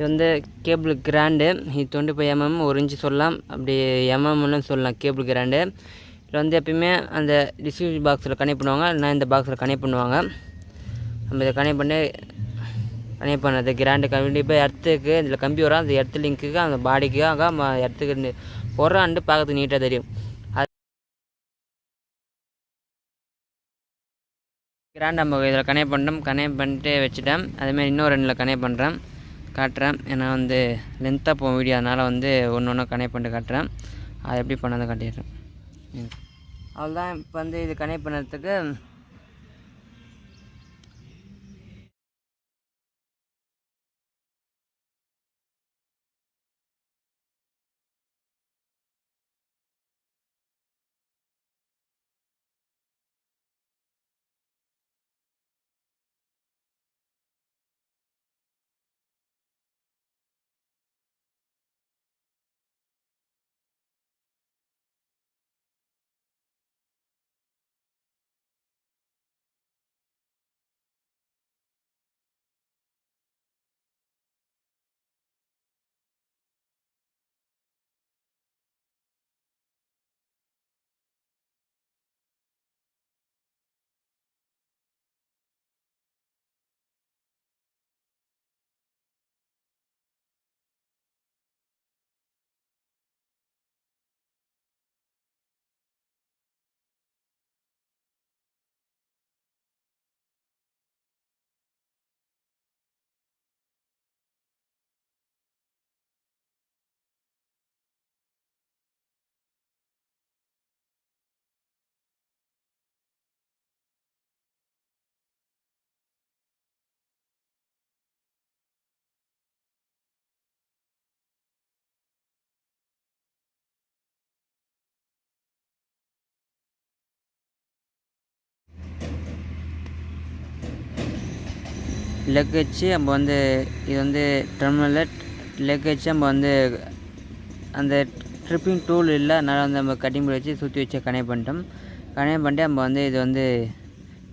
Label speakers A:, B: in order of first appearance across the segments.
A: வந்து cable grand. இது 25 mm 1 inch சொல்லலாம், அப்படி எம்எம்னு சொல்லலாம். கேபிள் கிராண்டு இதில் வந்து எப்பயுமே அந்த டிஸ்ட்ரிபியூஷன் பாக்ஸில் கனெக்ட் பண்ணுவாங்க, இல்லைனா இந்த பாக்ஸில் கனெக்ட் பண்ணுவாங்க. நம்ம இதை கனெக்ட் பண்ணது கிராண்டு கண்டிப்பாக எர்த்துக்கு இதில் கம்பி வரும். அந்த எர்த்து லிங்க்குக்கு அந்த பாடிக்காக எர்த்துக்கு போடுறான்ட்டு பார்க்கறதுக்கு நீட்டாக தெரியும். கிராண்ட் நம்ம இதில் கனெக்ட் பண்ணிட்டு வச்சுட்டேன். அதேமாதிரி இன்னும் 2 கனெக்ட் பண்ணுறேன், காட்டுறேன். ஏன்னா வந்து லென்த்தாக போகும் வீடியோ, அதனால் வந்து ஒன்று ஒன்று கனெக்ட் பண்ணிட்டு காட்டுறேன். அது எப்படி பண்ணதை காட்டிடுறேன். அவ்வளோதான். இப்போ வந்து இது கனெக்ட் பண்ணுறதுக்கு லெக் வச்சு நம்ம வந்து இது வந்து டெர்மினலில் லெக் வச்சு நம்ம வந்து அந்த ட்ரிப்பிங் டூல் இல்லை, அதனால் வந்து நம்ம கட்டிங் போர்டு வச்சு சுற்றி வச்சு கனெக்ட் பண்ணிட்டு நம்ம வந்து இது வந்து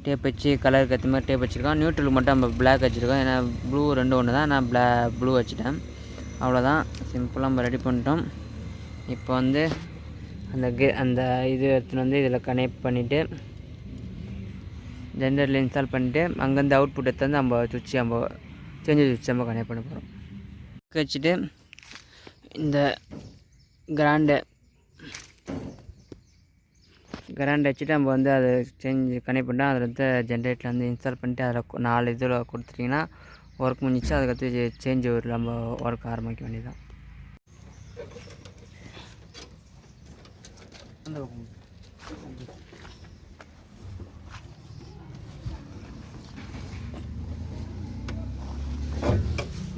A: டேப் வச்சு கலருக்கு ஏற்ற மாதிரி டேப் வச்சுருக்கோம். நியூட்ரலுக்கு மட்டும் நம்ம பிளாக் வச்சுருக்கோம், ஏன்னா ப்ளூ 2 ஒன்று தான். நான் ப்ளூ வச்சுட்டேன். அவ்வளோதான், சிம்பிளாக நம்ம ரெடி பண்ணிட்டோம். இப்போ வந்து அந்த இது எடுத்துன்னு வந்து இதில் கனெக்ட் பண்ணிவிட்டு ஜென்ரேட்டரில் இன்ஸ்டால் பண்ணிவிட்டு அங்கேருந்து அவுட்புட் எடுத்து வந்து நம்ம சுவிட்ச் நம்ம சுவிட்ச் நம்ம கனெக்ட் பண்ண போகிறோம். வச்சுட்டு இந்த கிராண்டை வச்சுட்டு நம்ம வந்து அதை கனெக்ட் பண்ணிட்டோம். அதில் வந்து ஜென்ரேட்டரில் வந்து இன்ஸ்டால் பண்ணிட்டு அதில் 4 இதில் கொடுத்துட்டிங்கன்னா ஒர்க் முடிஞ்சிச்சு. அதுக்கடுத்து சேஞ்ச் ஓவரில் நம்ம ஒர்க் ஆரம்பிக்க வேண்டியதான்.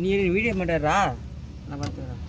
A: நீ வீடியோ மாட்டாரா, நான் பார்த்துக்கிறேன்.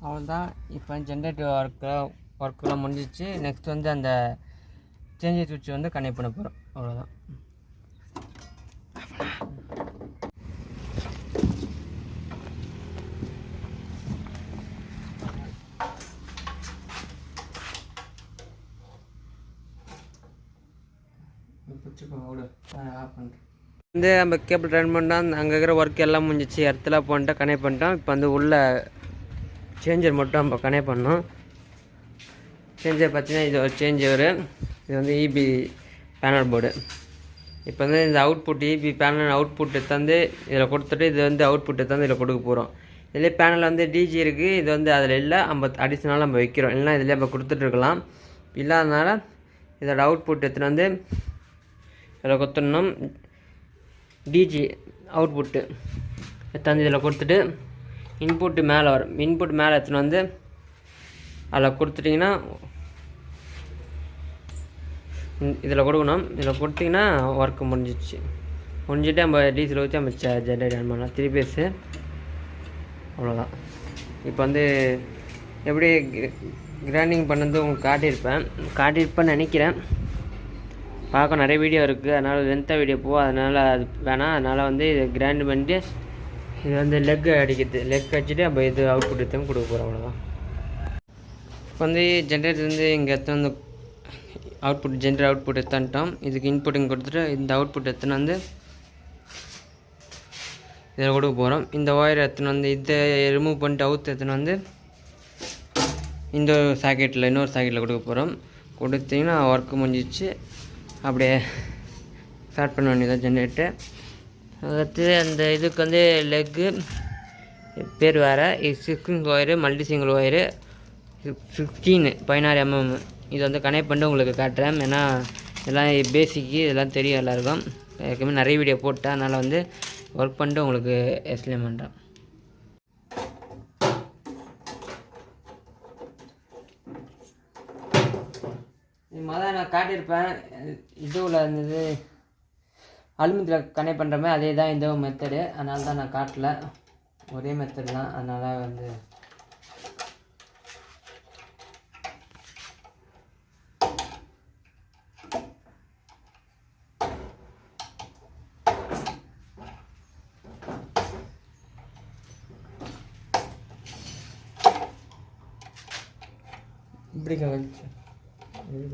A: அவ்வளோதான். இப்போ ஜென்ரேட்டர் ஒர்க்கெலாம் முடிஞ்சிச்சு. நெக்ஸ்ட் வந்து அந்த சேஞ்சர் சுவிட்ச் வந்து கனெக்ட் பண்ண போகிறோம். அவ்வளோதான். வந்து நம்ம கேபிள் ரன் பண்ணிட்டோம். அங்கே இருக்கிற ஒர்க் எல்லாம் முடிஞ்சிச்சு. இடத்துல பண்ணிட்டோம், கனெக்ட் பண்ணிட்டோம். இப்போ வந்து உள்ள சேஞ்சர் மட்டும் நம்ம கனெக்ட் பண்ணோம். சேஞ்சர் பார்த்தீங்கன்னா இது ஒரு சேஞ்சர். இது வந்து இபி பேனல் போர்டு. இப்போ வந்து இந்த அவுட்புட் இபி பேனல் அவுட்புட் எடுத்தாந்து இதில் கொடுத்துட்டு இது வந்து அவுட்புட் எடுத்தாந்து இதில் கொடுக்க போகிறோம். இதிலே பேனல் வந்து டிஜி இருக்குது. இது வந்து அதில் இல்லை, நம்ம அடிஷ்னலாக நம்ம வைக்கிறோம். இல்லைனா இதிலே நம்ம கொடுத்துட்ருக்கலாம். இல்லாதனால இதோட அவுட்புட் எடுத்துகிட்டு வந்து இதில் கொடுத்துடணும். டிஜி அவுட்புட்டு எடுத்தாந்து இதில் கொடுத்துட்டு இன்புட்டு மேலே வரும். இன்புட் மேலே எடுத்துன்னு வந்து அதில் கொடுத்துட்டிங்கன்னா இதில் கொடுக்கணும். இதில் கொடுத்திங்கன்னா ஒர்க்கு முடிஞ்சிச்சு. முடிஞ்சிட்டு நம்ம டீசல் ஊற்றி நம்ம ஜென்ரேட் ஆன் பண்ணலாம். 3 பேஸு. அவ்வளோதான். இப்போ வந்து எப்படி கிரைண்டிங் பண்ணது உங்களுக்கு காட்டியிருப்பேன்னு நினைக்கிறேன். பார்க்க நிறைய வீடியோ இருக்குது, அதனால் லென்த்தாக வீடியோ அதனால் அது வேணாம். அதனால் வந்து இதை கிரைண்ட் பண்ணிட்டு இது வந்து லெக் அடிச்சுட்டு நம்ம இது அவுட்புட் எடுத்து கொடுக்க போகிறோம். அவ்வளோதான். இப்போ வந்து ஜென்ரேட்டர் வந்து இங்கே எடுத்து வந்து ஜென்ரேட் அவுட்புட் எடுத்துட்டோம். இதுக்கு இன்புட்டிங் கொடுத்துட்டு இந்த அவுட்புட் எடுத்துன்னு வந்து இதில் கொடுக்க போகிறோம். இந்த ஒயர் எடுத்துன்னு வந்து இதை ரிமூவ் பண்ணிட்டு எடுத்துன்னு வந்து இன்னொரு சாக்கெட்டில் கொடுக்க போகிறோம். கொடுத்தீங்கன்னா ஒர்க்கு முடிஞ்சிச்சு. அப்படியே ஸ்டார்ட் பண்ண வேண்டியதான் ஜென்ரேட்டர். அடுத்து அந்த இதுக்கு வந்து லெக்கு பேர் வேறு. இது 16 wire, multi single wire, 16 mm. இது வந்து கனெக்ட் பண்ணிட்டு உங்களுக்கு காட்டுறேன். ஏன்னா இதெல்லாம் பேசிக்கு, இதெல்லாம் தெரியும் எல்லாருக்கும். ஏற்கனவே நிறைய வீடியோ போட்டேன். அதனால் வந்து ஒர்க் பண்ணிட்டு உங்களுக்கு எக்ஸ்பிளைன் பண்ணுறேன். இது மாதிரி நான் காட்டியிருப்பேன். இதுவில் இருந்தது அலுமினியத்தில் கனெக்ட் பண்ணுற மாதிரி அதே தான் இந்த மெத்தடு. அதனால தான் நான் காட்டல. ஒரே மெத்தட் தான். அதனால் வந்து இப்படி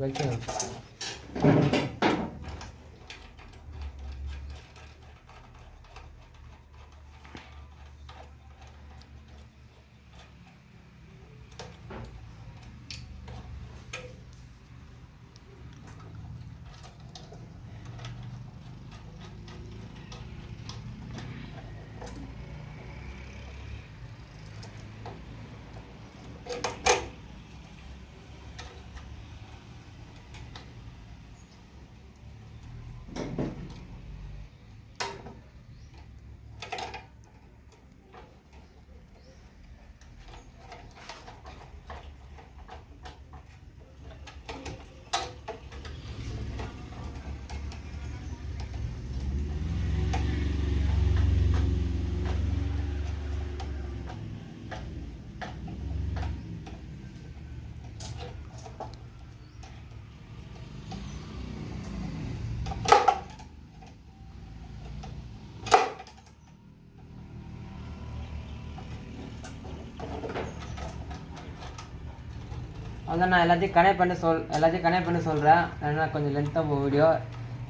A: வைக்கணும். அதான் நான் எல்லாத்தையும் கனெக்ட் பண்ணி சொல்கிறேன். ஏன்னா கொஞ்சம் லென்த்தாக வீடியோ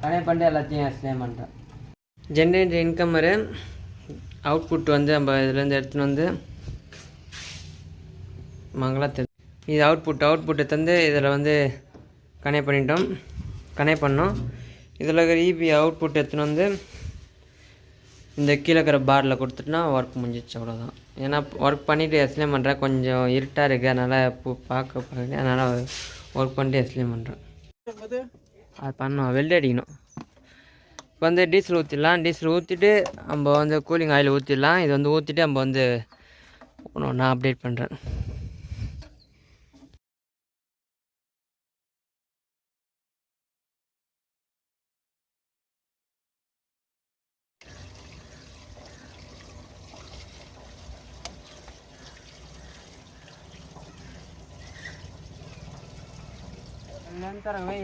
A: கனெக்ட் பண்ணிட்டு எல்லாத்தையும் எக்ஸ்பிளைன் பண்ணுறேன். ஜென்ரேட்டர் இன்கம்மரு அவுட்புட் வந்து நம்ம இதுலேருந்து எடுத்துன்னு வந்து மங்களாக இது அவுட்புட்டை தந்து இதில் வந்து கனெக்ட் பண்ணோம். இதில் இருக்கிற இபி அவுட்புட் எடுத்துன்னு வந்து இந்த கீழே இருக்கிற பாரில் கொடுத்துட்டுனா ஒர்க் முடிஞ்சிச்சு. அவ்வளோதான். ஏன்னா ஒர்க் பண்ணிவிட்டு எக்ஸ்பிளைன் பண்ணுறேன். கொஞ்சம் இருட்டாக இருக்குது, அதனால் பார்க்க அதனால் ஒர்க் பண்ணிட்டு எக்ஸ்பிளைன் பண்ணுறேன். அது பண்ணோம், வெல்ட் அடிக்கணும். இப்போ வந்து டீசல் ஊற்றிடலாம். டீசல் ஊற்றிட்டு நம்ம வந்து கூலிங் ஆயில் ஊற்றிடலாம். இது வந்து ஊற்றிட்டு நம்ம வந்து நான் அப்டேட் பண்ணுறேன். தரவே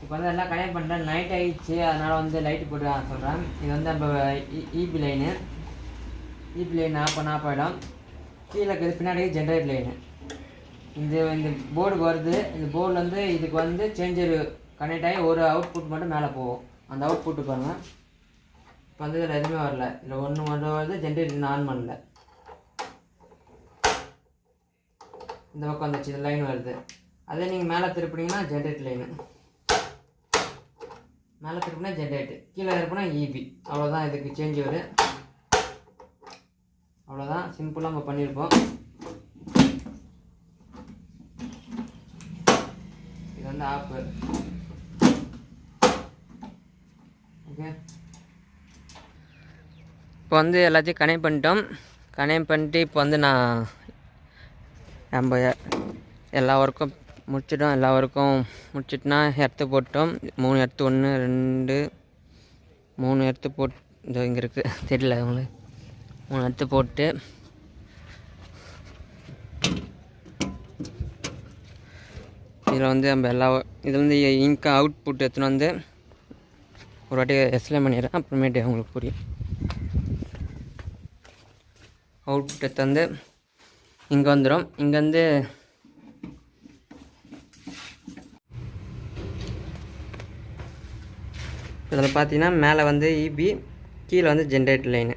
A: இப்போ வந்து எல்லாம் கனெக்ட் பண்ணுறேன். நைட் ஆகிடுச்சு, அதனால் வந்து லைட்டு போட்டு சொல்கிறேன். இது வந்து நம்ம EB line. EB line off ஆகிடும். கீழே இருக்கிறது பின்னாடி ஜென்ரேட் லைனு. இந்த போர்டு வருது. இந்த போர்டில் வந்து இதுக்கு வந்து சேஞ்சர் கனெக்ட் ஆகி ஒரு அவுட்புட் மட்டும் மேலே போகும். அந்த அவுட்புட்டு பாருங்கள். இப்போ வந்து இதில் எதுவுமே வரல. இதில் ஒன்று மட்டும் வருது. ஜென்ரேட் ஆன் பண்ணல. இந்த பக்கம் வந்துச்சு, இது லைன் வருது. அதே நீங்கள் மேலே திருப்பினீங்கன்னா ஜென்ரேட் லைனு, மேலே திருப்பினா ஜென்ரேட்டு, கீழே இருப்பினா இபி. அவ்வளோதான் இதுக்கு சேஞ்ச் வரும். அவ்வளோதான், சிம்பிளாக நம்ம பண்ணியிருப்போம். இது வந்து ஆப்பு. ஓகே, இப்போ வந்து எல்லாத்தையும் கனெக்ட் பண்ணிட்டோம். கனெக்ட் பண்ணிட்டு இப்போ வந்து நம்ம எல்லா ஒர்க்கும் முடிச்சிட்டோம். எல்லா ஒர்க்கும் முடிச்சிட்டுனா எர்த்து போட்டோம். 3 எர்த்து, 1 2 3 எர்த்து போட்டு, இந்த இங்கே இருக்குது தெரியல உங்களுக்கு, 3 எர்த்து போட்டு இதில் வந்து நம்ம இதில் வந்து இங்கே அவுட்புட் எடுத்துன்னு வந்து ஒரு வாட்டி எக்ஸ்பிளைன் பண்ணிடுறேன், அப்புறமேட்டு உங்களுக்கு புரியும். அவுட்புட் எடுத்து வந்து இங்கே வந்துடும். இங்கேருந்து இதில் பார்த்தீங்கன்னா மேலே வந்து இபி, கீழே வந்து ஜென்ரேட் லைனு.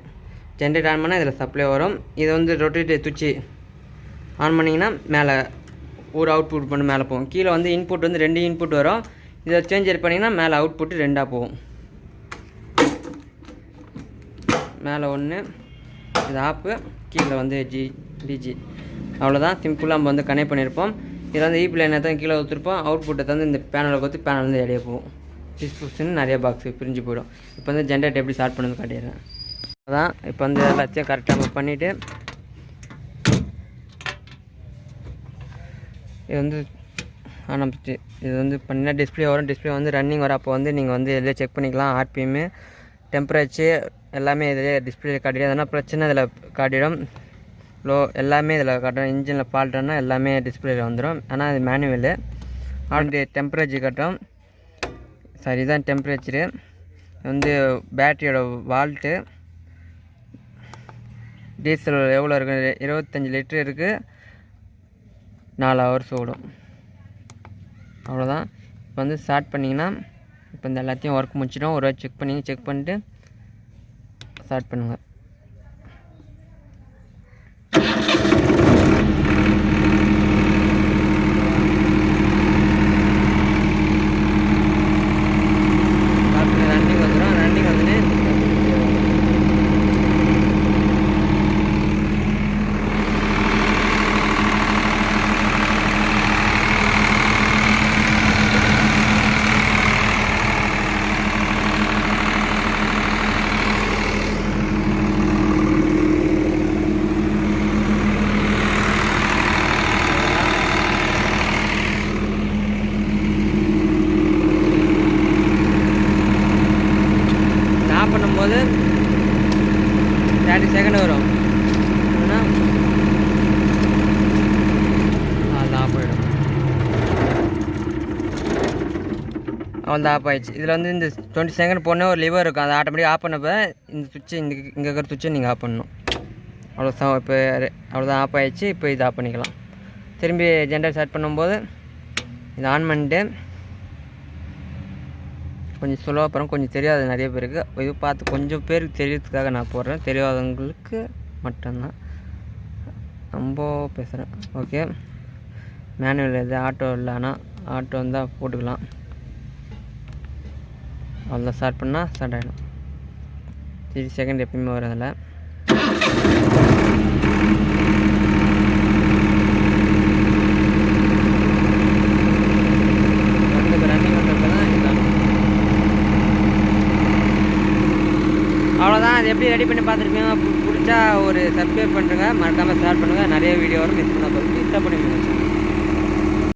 A: ஜென்ரேட் ஆன் பண்ணால் இதில் சப்ளை வரும். இதை வந்து ரொட்டேட் தூச்சி ஆன் பண்ணிங்கன்னா மேலே ஒரு அவுட்புட் பண்ணி மேலே போகும். கீழே வந்து இன்புட் வந்து 2 இன்புட் வரும். இதை சேஞ்சர் பண்ணிங்கன்னா மேலே அவுட்புட்டு 2ஆக போகும். மேலே 1, இது ஆப்பு, கீழே வந்து டிஜி. அவ்வளோதான், சிம்பிளாக நம்ம வந்து கனெக்ட் பண்ணியிருப்போம். இதில் வந்து இபி லைனை தான் கீழே ஊற்றிருப்போம். அவுட்புட்டை வந்து இந்த பேனலை கொடுத்து பேனல் வந்து இடையே போகும். டிஸ்பியூஷன் நிறைய பாக்ஸு பிரிஞ்சு போயிடும். இப்போ வந்து ஜென்ரேட் எப்படி ஸ்டார்ட் பண்ணுறது காட்டிடுறேன். அதான் இப்போ வந்து எல்லாத்தையும் கரெக்டாக நம்ம பண்ணிவிட்டு இது வந்து ஆரம்பிச்சு இது வந்து பண்ணினா டிஸ்பிளே வரும். டிஸ்பிளே வந்து ரன்னிங் வர அப்போ வந்து நீங்கள் வந்து இதில் செக் பண்ணிக்கலாம். ஆர்பிஎம்மு, டெம்பரேச்சர் எல்லாமே இதிலே டிஸ்பிளே காட்டிடும். எதனா பிரச்சனை இதில் காட்டிடும். லோ எல்லாமே இதில் காட்டும். இன்ஜினில் ஃபால்ட்டுன்னா எல்லாமே டிஸ்பிளேயில் வந்துடும். ஆனால் அது மேனுவலு. ஆல்ரெடி டெம்பரேச்சர் காட்டும். சாரி, இதுதான் டெம்பரேச்சரு. வந்து பேட்டரியோட வால்ட்டு, டீசல் எவ்வளோ இருக்குது, 25 லிட்டரு இருக்குது, 4 ஹவர்ஸ் ஓடும். அவ்வளோதான். இப்போ வந்து ஸ்டார்ட் பண்ணிங்கன்னா இப்போ இந்த எல்லாத்தையும் ஒர்க் முடிச்சிட்டோம். ஒரு வாட்டி செக் பண்ணிட்டு ஸ்டார்ட் பண்ணுங்கள். 30 செகண்ட் வரும். அது ஆஃப் ஆகிடும். அவள் தான் ஆஃப் ஆகிடுச்சு. இதில் வந்து இந்த 20 செகண்ட் போன ஒரு லிவர் இருக்கும், அதை ஆட்டோமேட்டிக் ஆஃப் பண்ணப்போ இந்த சுவிட்சு இங்கே இருக்கிற சுவிட்சை நீங்கள் ஆஃப் பண்ணணும். அவ்வளோதான். இப்போ அவ்வளோதான் ஆஃப் ஆகிடுச்சு. இப்போ இது ஆஃப் பண்ணிக்கலாம். திரும்பி ஜென்ரேட் ஸ்டார்ட் பண்ணும்போது இதை ஆன் பண்ணிட்டு கொஞ்சம் ஸ்லோவாக போகிறோம். கொஞ்சம் தெரியாது நிறைய பேருக்கு, இது பார்த்து கொஞ்சம் பேருக்கு தெரியறதுக்காக நான் போடுறேன், தெரியாதவங்களுக்கு மட்டும்தான் ரொம்ப பேசுகிறேன். ஓகே, மேனுவல் இது ஆட்டோ இல்லை, ஆனால் ஆட்டோ வந்தால் போட்டுக்கலாம். அவ்வளோதான். ஸ்டார்ட் பண்ணால் ஸ்டார்ட் ஆகிடும். 30 செகண்ட் எப்பயுமே வரும் அதில். அவ்வளோதான். அது எப்படி ரெடி பண்ணி பார்த்துருப்பீங்க. பிடிச்சா ஒரு சப்ஸ்கிரைப் பண்ணுறேங்க, மறக்காமல் ஷேர் பண்ணுங்கள். நிறைய வீடியோ வரும், மிஸ் பண்ண போகிறேன். இன்ஸ்டா பண்ணி